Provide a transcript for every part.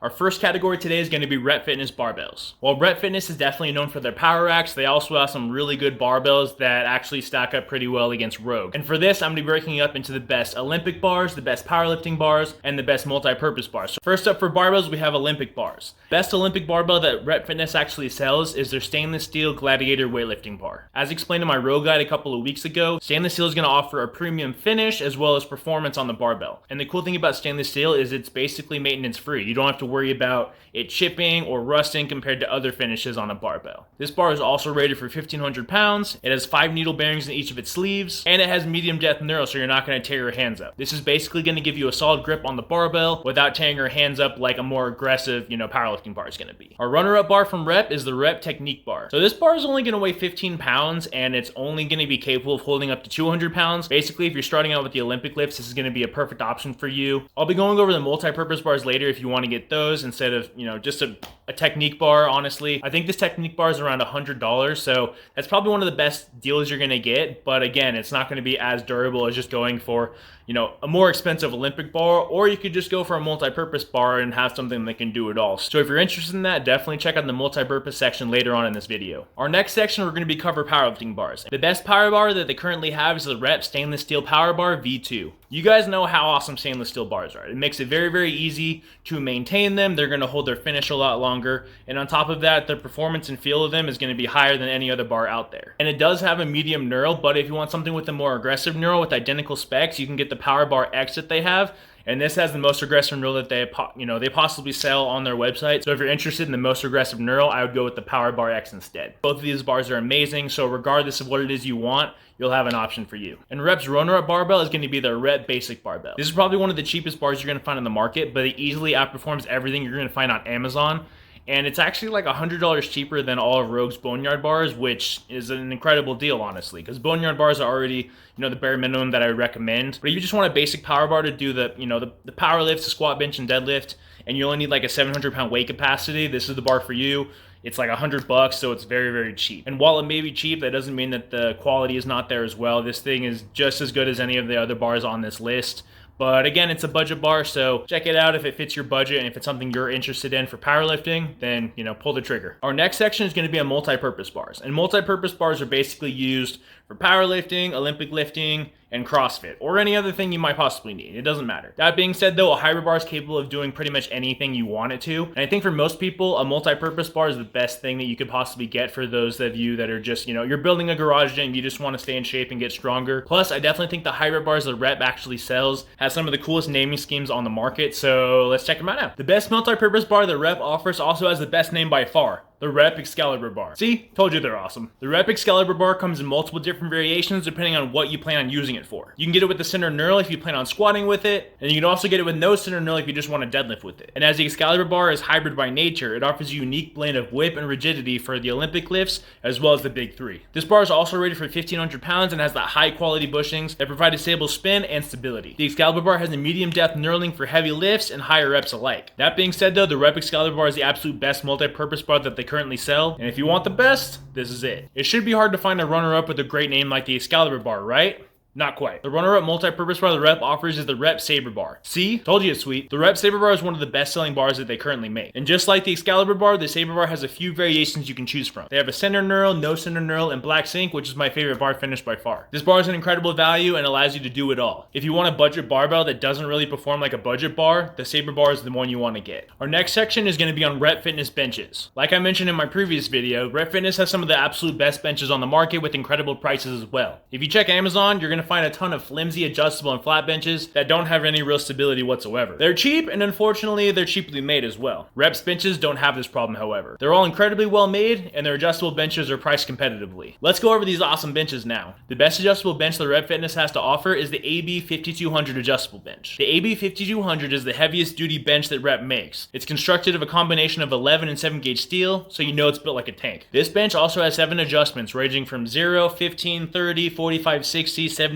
Our first category today is going to be Rep Fitness barbells. While Rep Fitness is definitely known for their power racks, they also have some really good barbells that actually stack up pretty well against Rogue. And for this, I'm going to be breaking it up into the best Olympic bars, the best powerlifting bars, and the best multi-purpose bars. So first up for barbells, we have Olympic bars. Best Olympic barbell that Rep Fitness actually sells is their stainless steel Gladiator weightlifting bar. As explained in my Rogue guide a couple of weeks ago, stainless steel is going to offer a premium finish as well as performance on the barbell. And the cool thing about stainless steel is it's basically maintenance free. You don't have to worry about it chipping or rusting compared to other finishes on a barbell. This bar is also rated for 1,500 pounds. It has 5 needle bearings in each of its sleeves, and it has medium depth knurl, so you're not going to tear your hands up. This is basically going to give you a solid grip on the barbell without tearing your hands up like a more aggressive, powerlifting bar is going to be. Our runner-up bar from Rep is the Rep Technique Bar. So this bar is only going to weigh 15 pounds, and it's only going to be capable of holding up to 200 pounds. Basically, if you're starting out with the Olympic lifts, this is going to be a perfect option for you. I'll be going over the multi-purpose bars later if you want to get those instead of, just a technique bar. Honestly, I think this technique bar is around $100, so that's probably one of the best deals you're going to get. But again, it's not going to be as durable as just going for, a more expensive Olympic bar, or you could just go for a multi-purpose bar and have something that can do it all. So if you're interested in that, definitely check out the multi-purpose section later on in this video. Our next section, we're going to be cover powerlifting bars. The best power bar that they currently have is the Rep Stainless Steel Power Bar V2. You guys know how awesome stainless steel bars are. It makes it very, very easy to maintain them. They're going to hold their finish a lot longer. And on top of that, the performance and feel of them is going to be higher than any other bar out there. And it does have a medium knurl, but if you want something with a more aggressive knurl with identical specs, you can get the Power Bar X that they have. And this has the most aggressive knurl that they possibly sell on their website. So if you're interested in the most aggressive knurl, I would go with the Power Bar X instead. Both of these bars are amazing, so regardless of what it is you want, you'll have an option for you. And Rep's runner-up barbell is going to be the Rep Basic Barbell. This is probably one of the cheapest bars you're going to find on the market, but it easily outperforms everything you're going to find on Amazon. And it's actually like $100 cheaper than all of Rogue's Boneyard bars, which is an incredible deal, honestly, because Boneyard bars are already, the bare minimum that I would recommend. But if you just want a basic power bar to do the power lifts, the squat, bench, and deadlift, and you only need like a 700-pound weight capacity, this is the bar for you. It's like $100, so it's very, very cheap. And while it may be cheap, that doesn't mean that the quality is not there as well. This thing is just as good as any of the other bars on this list. But again, it's a budget bar, so check it out if it fits your budget, and if it's something you're interested in for powerlifting, then, pull the trigger. Our next section is going to be on multi-purpose bars. And multi-purpose bars are basically used for powerlifting, Olympic lifting, and CrossFit, or any other thing you might possibly need. It doesn't matter. That being said, though, a hybrid bar is capable of doing pretty much anything you want it to. And I think for most people, a multi-purpose bar is the best thing that you could possibly get for those of you that are just, you're building a garage gym, you just want to stay in shape and get stronger. Plus, I definitely think the hybrid bars that Rep actually sells has some of the coolest naming schemes on the market, so let's check them out now. The best multi-purpose bar that Rep offers also has the best name by far. The Rep Excalibur Bar. See? Told you they're awesome. The Rep Excalibur Bar comes in multiple different variations depending on what you plan on using it for. You can get it with the center knurl if you plan on squatting with it, and you can also get it with no center knurl if you just want to deadlift with it. And as the Excalibur Bar is hybrid by nature, it offers a unique blend of whip and rigidity for the Olympic lifts as well as the big three. This bar is also rated for 1,500 pounds and has that high quality bushings that provide a stable spin and stability. The Excalibur Bar has a medium depth knurling for heavy lifts and higher reps alike. That being said, though, the Rep Excalibur Bar is the absolute best multi-purpose bar that they currently sell, and if you want the best, this is it. It should be hard to find a runner-up with a great name like the Excalibur Bar, right? Not quite. The runner-up multi-purpose bar the Rep offers is the Rep Sabre Bar. See? Told you it's sweet. The Rep Sabre Bar is one of the best-selling bars that they currently make. And just like the Excalibur Bar, the Sabre Bar has a few variations you can choose from. They have a center knurl, no center knurl, and black zinc, which is my favorite bar finish by far. This bar is an incredible value and allows you to do it all. If you want a budget barbell that doesn't really perform like a budget bar, the Sabre Bar is the one you want to get. Our next section is going to be on Rep Fitness benches. Like I mentioned in my previous video, Rep Fitness has some of the absolute best benches on the market with incredible prices as well. If you check Amazon, you're going to find a ton of flimsy, adjustable, and flat benches that don't have any real stability whatsoever. They're cheap, and unfortunately, they're cheaply made as well. Rep's benches don't have this problem, however. They're all incredibly well made, and their adjustable benches are priced competitively. Let's go over these awesome benches now. The best adjustable bench that Rep Fitness has to offer is the AB 5200 adjustable bench. The AB 5200 is the heaviest duty bench that Rep makes. It's constructed of a combination of 11 and 7 gauge steel, so you know it's built like a tank. This bench also has 7 adjustments ranging from 0, 15, 30, 45, 60, 75,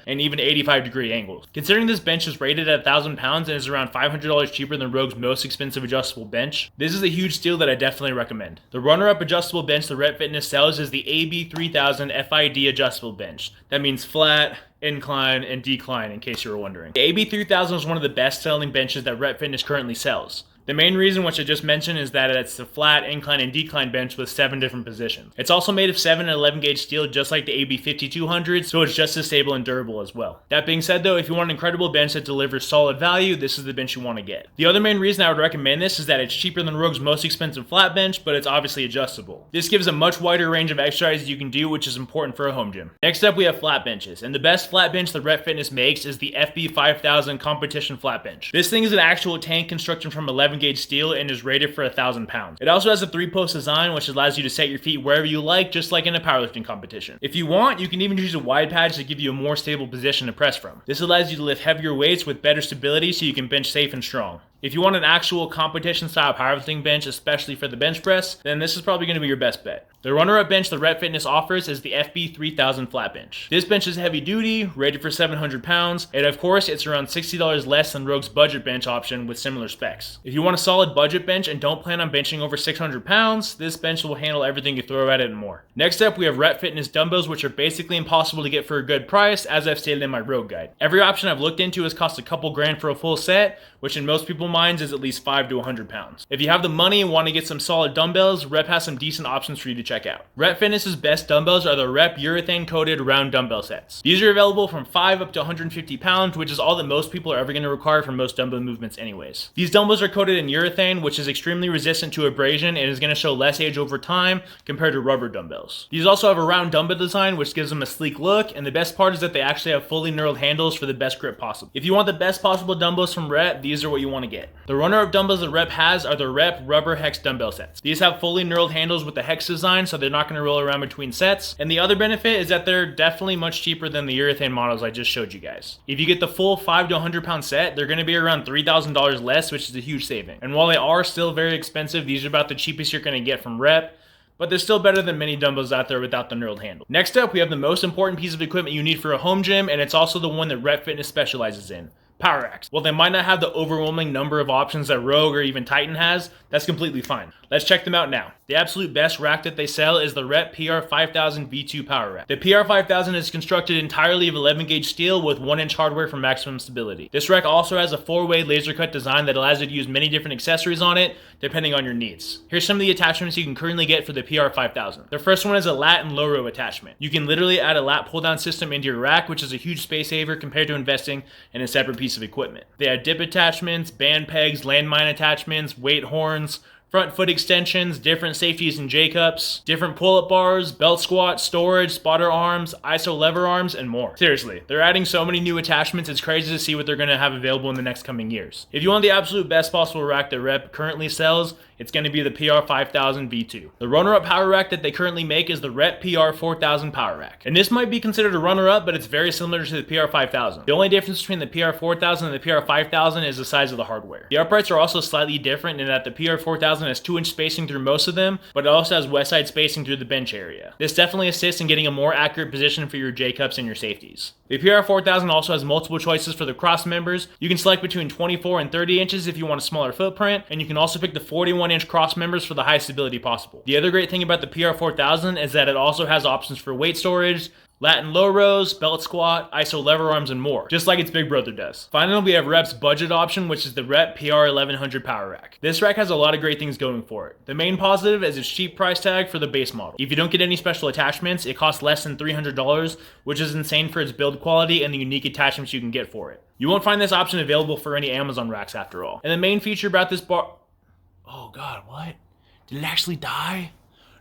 and even 85-degree angles. Considering this bench is rated at 1,000 pounds and is around $500 cheaper than Rogue's most expensive adjustable bench, this is a huge steal that I definitely recommend. The runner-up adjustable bench that Rep Fitness sells is the AB 3000 FID adjustable bench. That means flat, incline, and decline, in case you were wondering. The AB 3000 is one of the best-selling benches that Rep Fitness currently sells. The main reason, which I just mentioned, is that it's a flat, incline, and decline bench with 7 different positions. It's also made of 7 and 11 gauge steel, just like the AB5200, so it's just as stable and durable as well. That being said though, if you want an incredible bench that delivers solid value, this is the bench you want to get. The other main reason I would recommend this is that it's cheaper than Rogue's most expensive flat bench, but it's obviously adjustable. This gives a much wider range of exercises you can do, which is important for a home gym. Next up, we have flat benches, and the best flat bench that Rep Fitness makes is the FB5000 competition flat bench. This thing is an actual tank constructed from 11 gauge steel and is rated for 1,000 pounds. It also has a 3-post design, which allows you to set your feet wherever you like, just like in a powerlifting competition. If you want, you can even choose a wide patch to give you a more stable position to press from. This allows you to lift heavier weights with better stability so you can bench safe and strong. If you want an actual competition style powerlifting bench, especially for the bench press, then this is probably going to be your best bet. The runner-up bench that Rep Fitness offers is the FB3000 flat bench. This bench is heavy duty, rated for 700 pounds, and of course it's around $60 less than Rogue's budget bench option with similar specs. If you want a solid budget bench and don't plan on benching over 600 pounds, this bench will handle everything you throw at it and more. Next up, we have Rep Fitness dumbbells, which are basically impossible to get for a good price, as I've stated in my Rogue guide. Every option I've looked into has cost a couple grand for a full set, which in most people's minds is at least 5 to 100 pounds. If you have the money and want to get some solid dumbbells, Rep has some decent options for you to check out. Rep Fitness's best dumbbells are the Rep urethane coated round dumbbell sets. These are available from 5 up to 150 pounds, which is all that most people are ever going to require for most dumbbell movements anyways. These dumbbells are coated in urethane, which is extremely resistant to abrasion and is going to show less age over time compared to rubber dumbbells. These also have a round dumbbell design, which gives them a sleek look, and the best part is that they actually have fully knurled handles for the best grip possible. If you want the best possible dumbbells from Rep, these are what you want to get. The runner-up dumbbells that Rep has are the Rep rubber hex dumbbell sets. These have fully knurled handles with the hex design, so they're not going to roll around between sets. And the other benefit is that they're definitely much cheaper than the urethane models I just showed you guys. If you get the full 5 to 100 pound set, they're going to be around $3,000 less, which is a huge saving. And while they are still very expensive, these are about the cheapest you're going to get from Rep, but they're still better than many dumbbells out there without the knurled handle. Next up, we have the most important piece of equipment you need for a home gym, and it's also the one that Rep Fitness specializes in: power racks. While they might not have the overwhelming number of options that Rogue or even Titan has, that's completely fine. Let's check them out now. The absolute best rack that they sell is the Rep PR5000 V2 Power Rack. The PR5000 is constructed entirely of 11 gauge steel with 1-inch hardware for maximum stability. This rack also has a 4-way laser cut design that allows you to use many different accessories on it, depending on your needs. Here's some of the attachments you can currently get for the PR5000. The first one is a lat and low row attachment. You can literally add a lat pull down system into your rack, which is a huge space saver compared to investing in a separate piece of equipment. They have dip attachments, band pegs, landmine attachments, weight horns, front foot extensions, different safeties and J-cups, different pull-up bars, belt squat, storage, spotter arms, ISO lever arms, and more. Seriously, they're adding so many new attachments, it's crazy to see what they're going to have available in the next coming years. If you want the absolute best possible rack that Rep currently sells, it's going to be the PR5000 V2. The runner-up power rack that they currently make is the Rep PR4000 Power Rack. And this might be considered a runner-up, but it's very similar to the PR5000. The only difference between the PR4000 and the PR5000 is the size of the hardware. The uprights are also slightly different in that the PR4000 has 2-inch spacing through most of them, but it also has west side spacing through the bench area. This definitely assists in getting a more accurate position for your J-cups and your safeties. The PR4000 also has multiple choices for the cross members. You can select between 24 and 30 inches if you want a smaller footprint, and you can also pick the 41-inch cross members for the highest stability possible. The other great thing about the PR4000 is that it also has options for weight storage, lat and low rows, belt squat, ISO lever arms, and more, just like its big brother does. Finally, we have Rep's budget option, which is the Rep PR1100 Power Rack. This rack has a lot of great things going for it. The main positive is its cheap price tag for the base model. If you don't get any special attachments, it costs less than $300, which is insane for its build quality and the unique attachments you can get for it. You won't find this option available for any Amazon racks after all. And the main feature about this bar... Oh god, what? Did it actually die?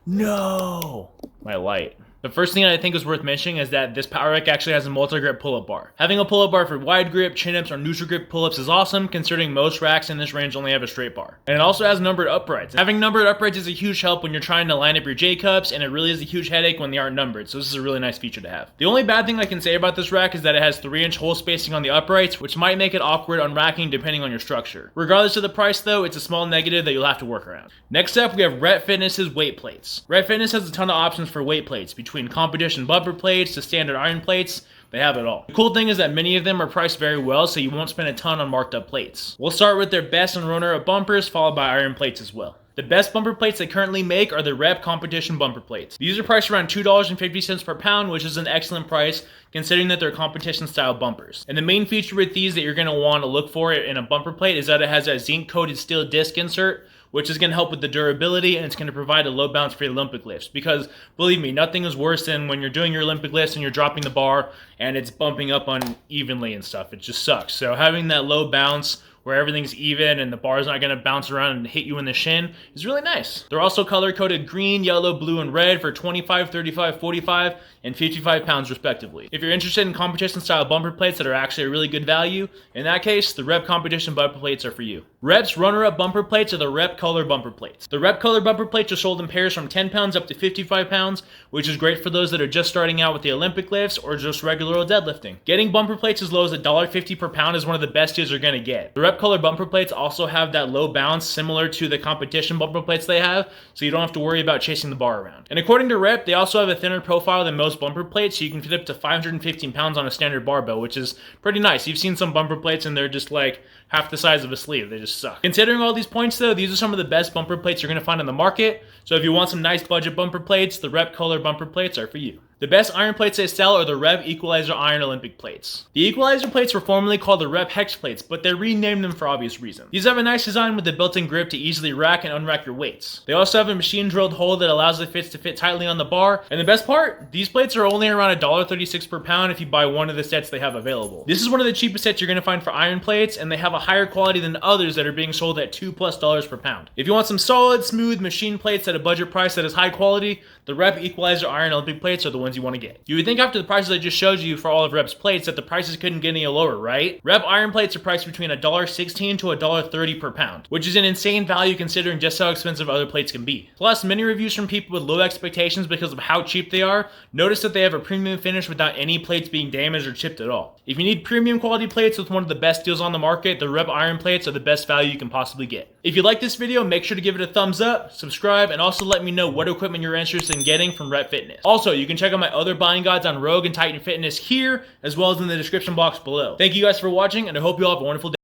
No! My light. The first thing I think is worth mentioning is that this power rack actually has a multi-grip pull-up bar. Having a pull-up bar for wide grip, chin-ups, or neutral grip pull-ups is awesome, considering most racks in this range only have a straight bar. And it also has numbered uprights. Having numbered uprights is a huge help when you're trying to line up your J-cups, and it really is a huge headache when they aren't numbered, so this is a really nice feature to have. The only bad thing I can say about this rack is that it has 3-inch hole spacing on the uprights, which might make it awkward on racking depending on your structure. Regardless of the price though, it's a small negative that you'll have to work around. Next up, we have Rep Fitness's weight plates. Rep Fitness has a ton of options for weight plates, between competition bumper plates to standard iron plates. They have it all. The cool thing is that many of them are priced very well, so you won't spend a ton on marked up plates. We'll start with their best and runner-up bumpers, followed by iron plates as well. The best bumper plates they currently make are the Rep competition bumper plates. These are priced around $2.50 per pound, which is an excellent price considering that they're competition style bumpers. And the main feature with these that you're going to want to look for in a bumper plate is that it has a zinc coated steel disc insert, which is going to help with the durability, and it's going to provide a low bounce for your Olympic lifts. Because believe me, nothing is worse than when you're doing your Olympic lifts and you're dropping the bar and it's bumping up unevenly and stuff. It just sucks. So having that low bounce where everything's even and the bar is not going to bounce around and hit you in the shin is really nice. They're also color coded green, yellow, blue, and red for 25, 35, 45, and 55 pounds respectively. If you're interested in competition style bumper plates that are actually a really good value, in that case, the Rep competition bumper plates are for you. Rep's runner-up bumper plates are the Rep color bumper plates. The Rep color bumper plates are sold in pairs from 10 pounds up to 55 pounds, which is great for those that are just starting out with the Olympic lifts or just regular old deadlifting. Getting bumper plates as low as $1.50 per pound is one of the best deals you're going to get. The Rep color bumper plates also have that low bounce similar to the competition bumper plates they have, so you don't have to worry about chasing the bar around. And according to Rep, they also have a thinner profile than most bumper plates, so you can fit up to 515 pounds on a standard barbell, which is pretty nice. You've seen some bumper plates and they're just like half the size of a sleeve. They just suck. Considering all these points though, these are some of the best bumper plates you're going to find on the market. So if you want some nice budget bumper plates, the Rep color bumper plates are for you. The best iron plates they sell are the Rep Equalizer Iron Olympic plates. The Equalizer plates were formerly called the Rep Hex plates, but they renamed them for obvious reasons. These have a nice design with a built-in grip to easily rack and unrack your weights. They also have a machine drilled hole that allows the fits to fit tightly on the bar, and the best part, these plates are only around $1.36 per pound if you buy one of the sets they have available. This is one of the cheapest sets you're going to find for iron plates, and they have a higher quality than others that are being sold at $2+ per pound. If you want some solid, smooth machine plates at a budget price that is high quality, the Rep Equalizer Iron Olympic plates are the ones you want to get. You would think after the prices I just showed you for all of Rep's plates that the prices couldn't get any lower, right? Rep iron plates are priced between $1.16 to $1.30 per pound, which is an insane value considering just how expensive other plates can be. Plus, many reviews from people with low expectations because of how cheap they are notice that they have a premium finish without any plates being damaged or chipped at all. If you need premium quality plates with one of the best deals on the market, the Rep iron plates are the best value you can possibly get. If you like this video, make sure to give it a thumbs up, subscribe, and also let me know what equipment you're interested in getting from Rep Fitness. Also, you can check out my other buying guides on Rogue and Titan Fitness here, as well as in the description box below. Thank you guys for watching, and I hope you all have a wonderful day.